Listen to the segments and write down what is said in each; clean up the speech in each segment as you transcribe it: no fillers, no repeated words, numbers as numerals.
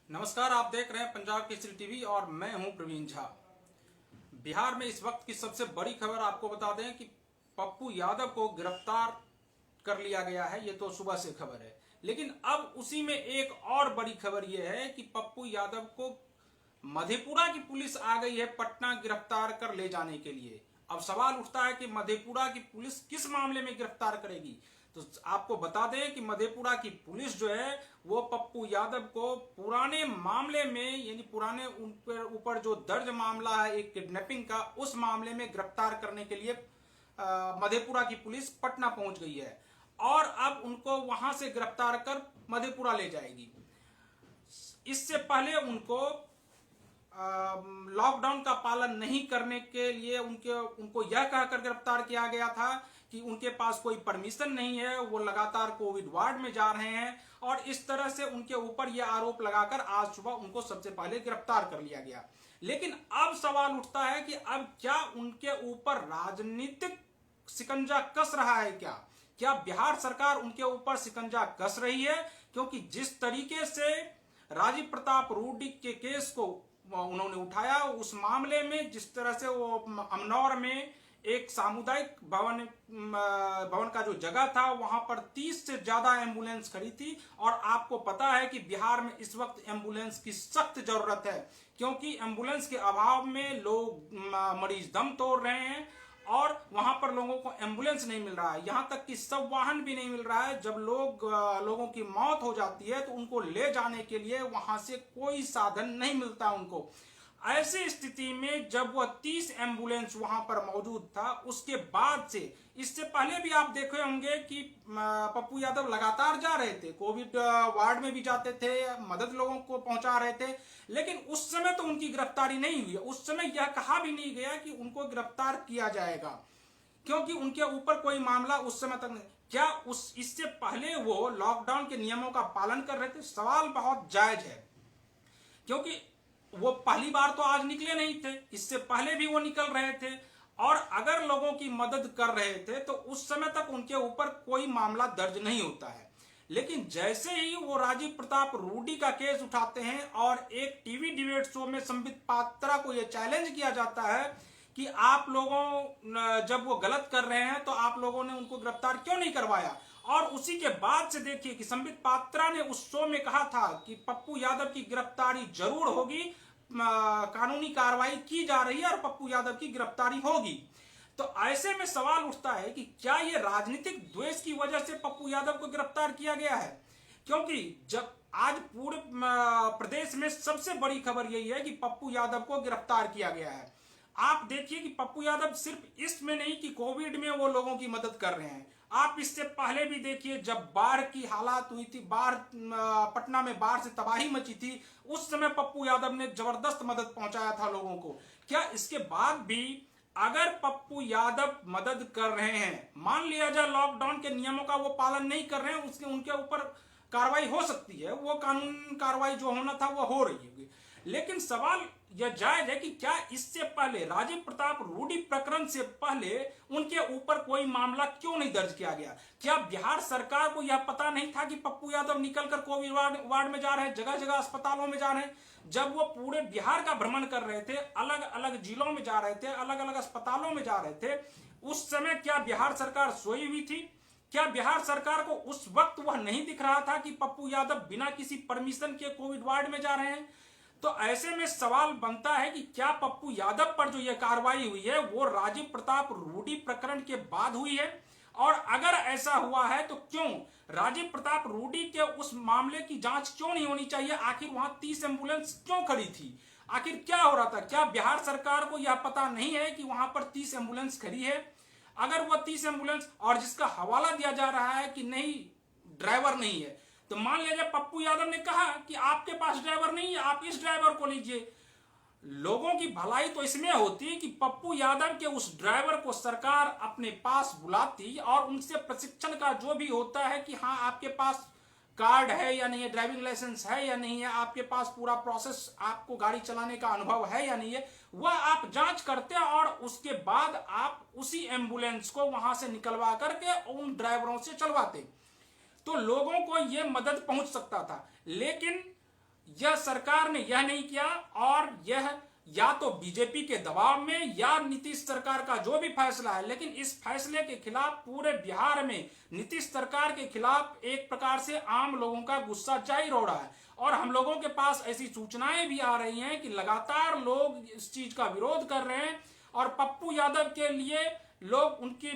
नमस्कार, आप देख रहे हैं पंजाब केसरी टीवी और मैं हूं प्रवीण झा। बिहार में इस वक्त की सबसे बड़ी खबर आपको बता दें कि पप्पू यादव को गिरफ्तार कर लिया गया है। ये तो सुबह से खबर है, लेकिन अब उसी में एक और बड़ी खबर यह है कि पप्पू यादव को मधेपुरा की पुलिस आ गई है पटना गिरफ्तार कर ले जाने के लिए। अब सवाल उठता है कि मधेपुरा की पुलिस किस मामले में गिरफ्तार करेगी। तो आपको बता दें कि मधेपुरा की पुलिस जो है वो पप्पू यादव को पुराने मामले में, यानी पुराने ऊपर जो दर्ज मामला है एक किडनैपिंग का, उस मामले में गिरफ्तार करने के लिए मधेपुरा की पुलिस पटना पहुंच गई है और अब उनको वहां से गिरफ्तार कर मधेपुरा ले जाएगी। इससे पहले उनको लॉकडाउन का पालन नहीं करने के लिए उनको यह कहकर गिरफ्तार किया गया था कि उनके पास कोई परमिशन नहीं है, वो लगातार कोविड वार्ड में जा रहे हैं, और इस तरह से उनके ऊपर यह आरोप लगाकर आज सुबह उनको सबसे पहले गिरफ्तार कर लिया गया। लेकिन अब सवाल उठता है कि अब क्या उनके ऊपर राजनीतिक शिकंजा कस रहा है? क्या बिहार सरकार उनके ऊपर शिकंजा कस रही है? क्योंकि जिस तरीके से राजीव प्रताप रूडी के केस को उन्होंने उठाया, उस मामले में जिस तरह से वो अमनौर में एक सामुदायिक भवन का जो जगह था वहां पर 30 से ज्यादा एम्बुलेंस खड़ी थी, और आपको पता है कि बिहार में इस वक्त एम्बुलेंस की सख्त जरूरत है, क्योंकि एम्बुलेंस के अभाव में लोग मरीज दम तोड़ रहे हैं और वहां पर लोगों को एम्बुलेंस नहीं मिल रहा है। यहां तक कि सब वाहन भी नहीं मिल रहा है। जब लोगों की मौत हो जाती है तो उनको ले जाने के लिए वहां से कोई साधन नहीं मिलता उनको। ऐसी स्थिति में जब वह 30 एम्बुलेंस वहां पर मौजूद था, उसके बाद से, इससे पहले भी आप देखे होंगे कि पप्पू यादव लगातार जा रहे थे, कोविड वार्ड में भी जाते थे, मदद लोगों को पहुंचा रहे थे, लेकिन उस समय तो उनकी गिरफ्तारी नहीं हुई। उस समय यह कहा भी नहीं गया कि उनको गिरफ्तार किया जाएगा, क्योंकि उनके ऊपर कोई मामला उस समय तक नहीं। क्या इससे पहले वो लॉकडाउन के नियमों का पालन कर रहे थे? सवाल बहुत जायज है, क्योंकि वो पहली बार तो आज निकले नहीं थे, इससे पहले भी वो निकल रहे थे, और अगर लोगों की मदद कर रहे थे तो उस समय तक उनके ऊपर कोई मामला दर्ज नहीं होता है। लेकिन जैसे ही वो राजीव प्रताप रूडी का केस उठाते हैं और एक टीवी डिबेट शो में संबित पात्रा को यह चैलेंज किया जाता है कि आप लोगों जब वो गलत कर रहे हैं तो आप लोगों ने उनको गिरफ्तार क्यों नहीं करवाया, और उसी के बाद से देखिए कि संबित पात्रा ने उस शो में कहा था कि पप्पू यादव की गिरफ्तारी जरूर होगी, कानूनी कार्रवाई की जा रही है और पप्पू यादव की गिरफ्तारी होगी। तो ऐसे में सवाल उठता है कि क्या यह राजनीतिक द्वेष की वजह से पप्पू यादव को गिरफ्तार किया गया है? क्योंकि जब आज पूरे प्रदेश में सबसे बड़ी खबर यही है कि पप्पू यादव को गिरफ्तार किया गया है। आप देखिए कि पप्पू यादव सिर्फ इसमें नहीं कि कोविड में वो लोगों की मदद कर रहे हैं, आप इससे पहले भी देखिए जब बाढ़ की हालात हुई थी, पटना में बाढ़ से तबाही मची थी, उस समय पप्पू यादव ने जबरदस्त मदद पहुंचाया था लोगों को। क्या इसके बाद भी अगर पप्पू यादव मदद कर रहे हैं, मान लिया जाए लॉकडाउन के नियमों का वो पालन नहीं कर रहे हैं, उनके ऊपर कार्रवाई हो सकती है, वो कानून कार्रवाई जो होना था वो हो रही है, लेकिन सवाल यह जायज है कि क्या इससे पहले राजीव प्रताप रूडी प्रकरण से पहले उनके ऊपर कोई मामला क्यों नहीं दर्ज किया गया? क्या बिहार सरकार को यह पता नहीं था कि पप्पू यादव निकलकर कोविड वार्ड में जा रहे हैं, जगह जगह अस्पतालों में जा रहे हैं? जब वो पूरे बिहार का भ्रमण कर रहे थे, अलग अलग जिलों में जा रहे थे, अलग अलग अस्पतालों में जा रहे थे, उस समय क्या बिहार सरकार सोई हुई थी? क्या बिहार सरकार को उस वक्त वह नहीं दिख रहा था कि पप्पू यादव बिना किसी परमिशन के कोविड वार्ड में जा रहे हैं? तो ऐसे में सवाल बनता है कि क्या पप्पू यादव पर जो यह कार्रवाई हुई है वो राजीव प्रताप रूडी प्रकरण के बाद हुई है? और अगर ऐसा हुआ है तो क्यों राजीव प्रताप रूडी के उस मामले की जांच क्यों नहीं होनी चाहिए? आखिर वहां 30 एम्बुलेंस क्यों खड़ी थी? आखिर क्या हो रहा था? क्या बिहार सरकार को यह पता नहीं है कि वहां पर 30 एम्बुलेंस खड़ी है? अगर वह 30 एम्बुलेंस, और जिसका हवाला दिया जा रहा है कि नहीं ड्राइवर नहीं है, तो मान लीजिए पप्पू यादव ने कहा कि आपके पास ड्राइवर नहीं है, आप इस ड्राइवर को लीजिए। लोगों की भलाई तो इसमें होती कि पप्पू यादव के उस ड्राइवर को सरकार अपने पास बुलाती और उनसे प्रशिक्षण का जो भी होता है कि हाँ आपके पास कार्ड है या नहीं है, ड्राइविंग लाइसेंस है या नहीं है, आपके पास पूरा प्रोसेस, आपको गाड़ी चलाने का अनुभव है या नहीं है, वह आप जांच करते और उसके बाद आप उसी एम्बुलेंस को वहां से निकलवा करके उन ड्राइवरों से चलवाते, तो लोगों को यह मदद पहुंच सकता था। लेकिन यह सरकार ने यह नहीं किया, और यह या तो बीजेपी के दबाव में या नीतीश सरकार का जो भी फैसला है, लेकिन इस फैसले के खिलाफ पूरे बिहार में नीतीश सरकार के खिलाफ एक प्रकार से आम लोगों का गुस्सा जाहिर हो रहा है। और हम लोगों के पास ऐसी सूचनाएं भी आ रही हैं कि लगातार लोग इस चीज का विरोध कर रहे हैं, और पप्पू यादव के लिए लोग उनकी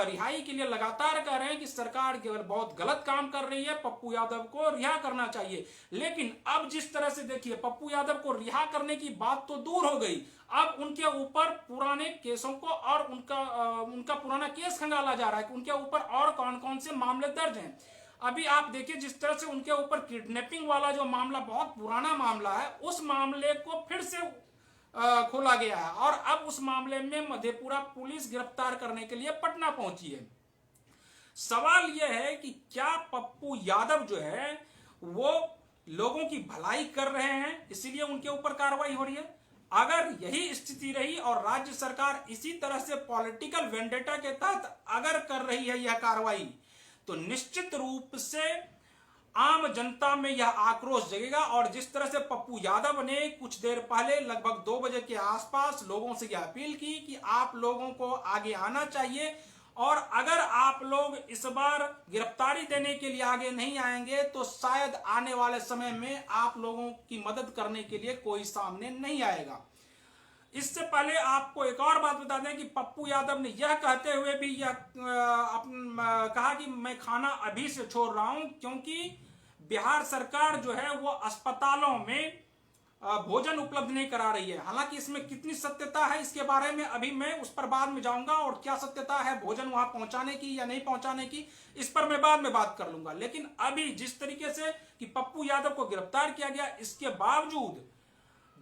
रिहाई के लिए लगातार कह रहे हैं कि सरकार केवल बहुत गलत काम कर रही है, पप्पू यादव को रिहा करना चाहिए। लेकिन अब जिस तरह से देखिए, पप्पू यादव को रिहा करने की बात तो दूर हो गई, अब उनके ऊपर पुराने केसों को और उनका पुराना केस खंगाला जा रहा है कि उनके ऊपर और कौन कौन से मामले दर्ज हैं। अभी आप देखिए, जिस तरह से उनके ऊपर किडनैपिंग वाला जो मामला बहुत पुराना मामला है, उस मामले को फिर से खोला गया है, और अब उस मामले में मधेपुरा पुलिस गिरफ्तार करने के लिए पटना पहुंची है। सवाल यह है कि क्या पप्पू यादव जो है वो लोगों की भलाई कर रहे हैं, इसीलिए उनके ऊपर कार्रवाई हो रही है? अगर यही स्थिति रही और राज्य सरकार इसी तरह से पॉलिटिकल वेंडेटा के तहत अगर कर रही है यह कार्रवाई, तो निश्चित रूप से आम जनता में यह आक्रोश जगेगा। और जिस तरह से पप्पू यादव ने कुछ देर पहले लगभग 2 बजे के आसपास लोगों से यह अपील की कि आप लोगों को आगे आना चाहिए, और अगर आप लोग इस बार गिरफ्तारी देने के लिए आगे नहीं आएंगे तो शायद आने वाले समय में आप लोगों की मदद करने के लिए कोई सामने नहीं आएगा। इससे पहले आपको एक और बात बता दें कि पप्पू यादव ने यह कहते हुए भी यह कहा कि मैं खाना अभी से छोड़ रहा हूं, क्योंकि बिहार सरकार जो है वो अस्पतालों में भोजन उपलब्ध नहीं करा रही है। हालांकि इसमें कितनी सत्यता है इसके बारे में अभी मैं उस पर बाद में जाऊंगा, और क्या सत्यता है भोजन वहां पहुंचाने की या नहीं पहुंचाने की, इस पर मैं बाद में बात कर लूंगा। लेकिन अभी जिस तरीके से कि पप्पू यादव को गिरफ्तार किया गया, इसके बावजूद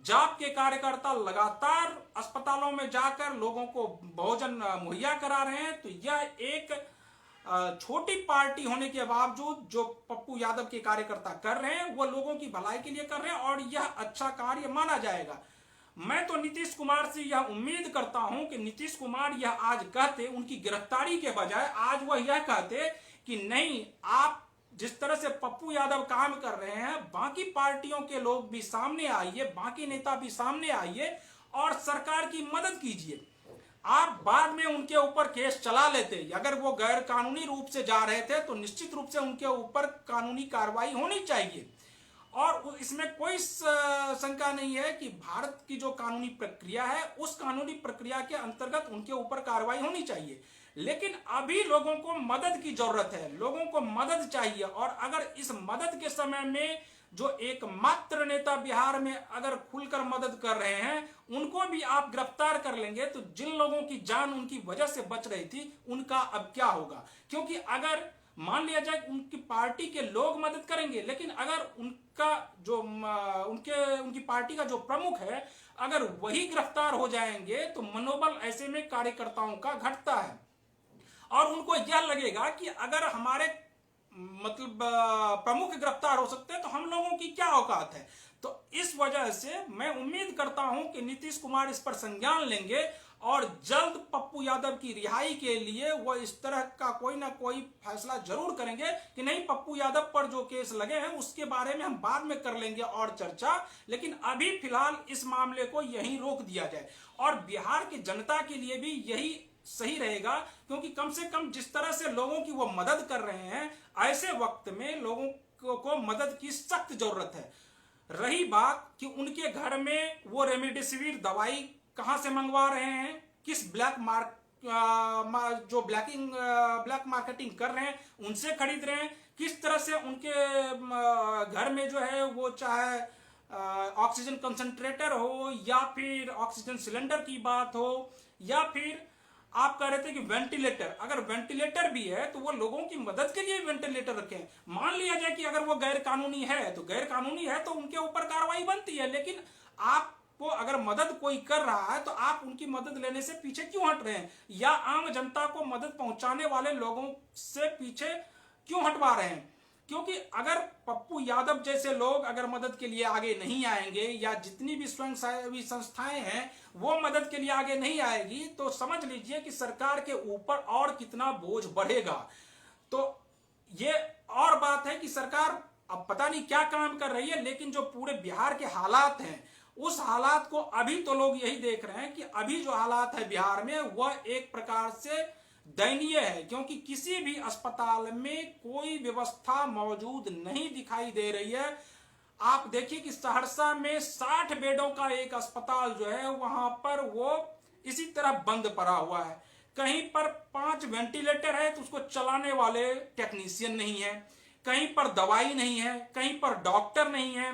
जाप के कार्यकर्ता लगातार अस्पतालों में जाकर लोगों को भोजन मुहैया करा रहे हैं, तो यह एक छोटी पार्टी होने के बावजूद जो पप्पू यादव के कार्यकर्ता कर रहे हैं वो लोगों की भलाई के लिए कर रहे हैं, और यह अच्छा कार्य माना जाएगा। मैं तो नीतीश कुमार से यह उम्मीद करता हूं कि नीतीश कुमार यह आज कहते, उनकी गिरफ्तारी के बजाय आज वह यह कहते कि नहीं, आप जिस तरह से पप्पू यादव काम कर रहे हैं, बाकी पार्टियों के लोग भी सामने आइए, बाकी नेता भी सामने आइए और सरकार की मदद कीजिए। आप बाद में उनके ऊपर केस चला लेते, अगर वो गैर कानूनी रूप से जा रहे थे तो निश्चित रूप से उनके ऊपर कानूनी कार्रवाई होनी चाहिए, और इसमें कोई शंका नहीं है कि भारत की जो कानूनी प्रक्रिया है उस कानूनी प्रक्रिया के अंतर्गत उनके ऊपर कार्रवाई होनी चाहिए। लेकिन अभी लोगों को मदद की जरूरत है, लोगों को मदद चाहिए, और अगर इस मदद के समय में जो एकमात्र नेता बिहार में अगर खुलकर मदद कर रहे हैं उनको भी आप गिरफ्तार कर लेंगे, तो जिन लोगों की जान उनकी वजह से बच रही थी उनका अब क्या होगा? क्योंकि अगर मान लिया जाए उनकी पार्टी के लोग मदद करेंगे, लेकिन अगर उनका जो उनकी पार्टी का जो प्रमुख है अगर वही गिरफ्तार हो जाएंगे तो मनोबल ऐसे में कार्यकर्ताओं का घटता है, और उनको यह लगेगा कि अगर हमारे मतलब प्रमुख गिरफ्तार हो सकते हैं तो हम लोगों की क्या औकात है। तो इस वजह से मैं उम्मीद करता हूं कि नीतीश कुमार इस पर संज्ञान लेंगे और जल्द पप्पू यादव की रिहाई के लिए वो इस तरह का कोई ना कोई फैसला जरूर करेंगे कि नहीं, पप्पू यादव पर जो केस लगे हैं उसके बारे में हम बाद में कर लेंगे और चर्चा, लेकिन अभी फिलहाल इस मामले को यहीं रोक दिया जाए। और बिहार की जनता के लिए भी यही सही रहेगा, क्योंकि कम से कम जिस तरह से लोगों की वो मदद कर रहे हैं ऐसे वक्त में लोगों को मदद की सख्त जरूरत है। रही बात कि उनके घर में वो रेमडेसिविर दवाई कहां से मंगवा रहे हैं, किस ब्लैक मार्केटिंग कर रहे हैं उनसे खरीद रहे हैं, किस तरह से उनके घर में जो है वो चाहे ऑक्सीजन कंसंट्रेटर हो या फिर ऑक्सीजन सिलेंडर की बात हो, या फिर आप कह रहे थे कि वेंटिलेटर, अगर वेंटिलेटर भी है तो वो लोगों की मदद के लिए वेंटिलेटर रखें। मान लिया जाए कि अगर वो गैर कानूनी है तो गैर कानूनी है तो उनके ऊपर कार्रवाई बनती है, लेकिन आपको अगर मदद कोई कर रहा है तो आप उनकी मदद लेने से पीछे क्यों हट रहे हैं, या आम जनता को मदद पहुंचाने वाले लोगों से पीछे क्यों हटवा रहे हैं? क्योंकि अगर पप्पू यादव जैसे लोग अगर मदद के लिए आगे नहीं आएंगे, या जितनी भी स्वयंसेवी संस्थाएं हैं वो मदद के लिए आगे नहीं आएगी, तो समझ लीजिए कि सरकार के ऊपर और कितना बोझ बढ़ेगा। तो ये और बात है कि सरकार अब पता नहीं क्या काम कर रही है, लेकिन जो पूरे बिहार के हालात हैं उस हालात को अभी तो लोग यही देख रहे हैं कि अभी जो हालात है बिहार में वह एक प्रकार से दयनीय है, क्योंकि किसी भी अस्पताल में कोई व्यवस्था मौजूद नहीं दिखाई दे रही है। आप देखिए कि सहरसा में 60 बेडों का एक अस्पताल जो है वहां पर वो इसी तरह बंद पड़ा हुआ है। कहीं पर 5 वेंटिलेटर है तो उसको चलाने वाले टेक्नीशियन नहीं है, कहीं पर दवाई नहीं है, कहीं पर डॉक्टर नहीं है।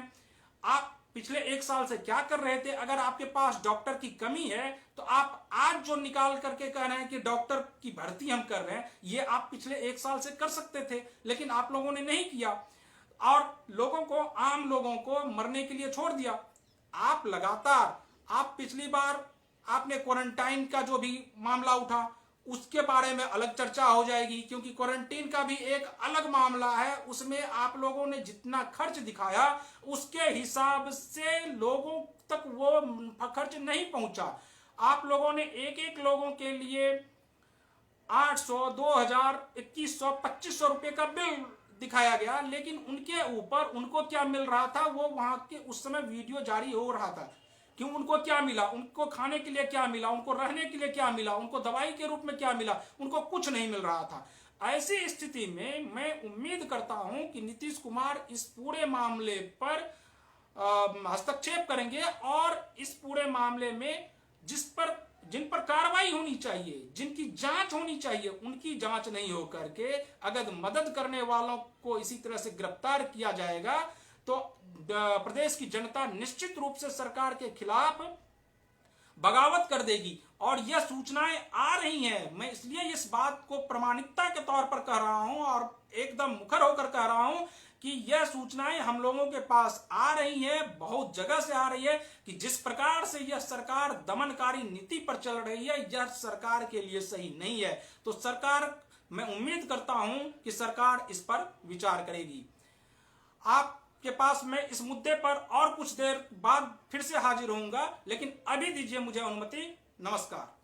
आप पिछले 1 साल से क्या कर रहे थे? अगर आपके पास डॉक्टर की कमी है तो आप आज जो निकाल करके कह रहे हैं कि डॉक्टर की भर्ती हम कर रहे हैं, ये आप पिछले 1 साल से कर सकते थे, लेकिन आप लोगों ने नहीं किया और लोगों को, आम लोगों को मरने के लिए छोड़ दिया। आप लगातार, आप पिछली बार आपने क्वारंटाइन का जो भी मामला उठा उसके बारे में अलग चर्चा हो जाएगी, क्योंकि क्वारंटीन का भी एक अलग मामला है। उसमें आप लोगों ने जितना खर्च दिखाया उसके हिसाब से लोगों तक वो खर्च नहीं पहुंचा। आप लोगों ने एक एक लोगों के लिए 800, 2000, 2100, 2500 रुपए का बिल दिखाया गया, लेकिन उनके ऊपर उनको क्या मिल रहा था वो वहां के उस समय वीडियो जारी हो रहा था कि उनको क्या मिला, उनको खाने के लिए क्या मिला, उनको रहने के लिए क्या मिला, उनको दवाई के रूप में क्या मिला, उनको कुछ नहीं मिल रहा था। ऐसी स्थिति में मैं उम्मीद करता हूं कि नीतीश कुमार इस पूरे मामले पर हस्तक्षेप करेंगे और इस पूरे मामले में जिन पर कार्रवाई होनी चाहिए, जिनकी जांच होनी चाहिए, उनकी जांच नहीं हो करके अगर मदद करने वालों को इसी तरह से गिरफ्तार किया जाएगा तो प्रदेश की जनता निश्चित रूप से सरकार के खिलाफ बगावत कर देगी। और यह सूचनाएं आ रही हैं, मैं इसलिए इस बात को प्रामाणिकता के तौर पर कह रहा हूं और एकदम मुखर होकर कह रहा हूं कि यह सूचनाएं हम लोगों के पास आ रही है, बहुत जगह से आ रही है कि जिस प्रकार से यह सरकार दमनकारी नीति पर चल रही है यह सरकार के लिए सही नहीं है। तो सरकार, मैं उम्मीद करता हूं कि सरकार इस पर विचार करेगी। आपके पास मैं इस मुद्दे पर और कुछ देर बाद फिर से हाजिर होऊंगा, लेकिन अभी दीजिए मुझे अनुमति। नमस्कार।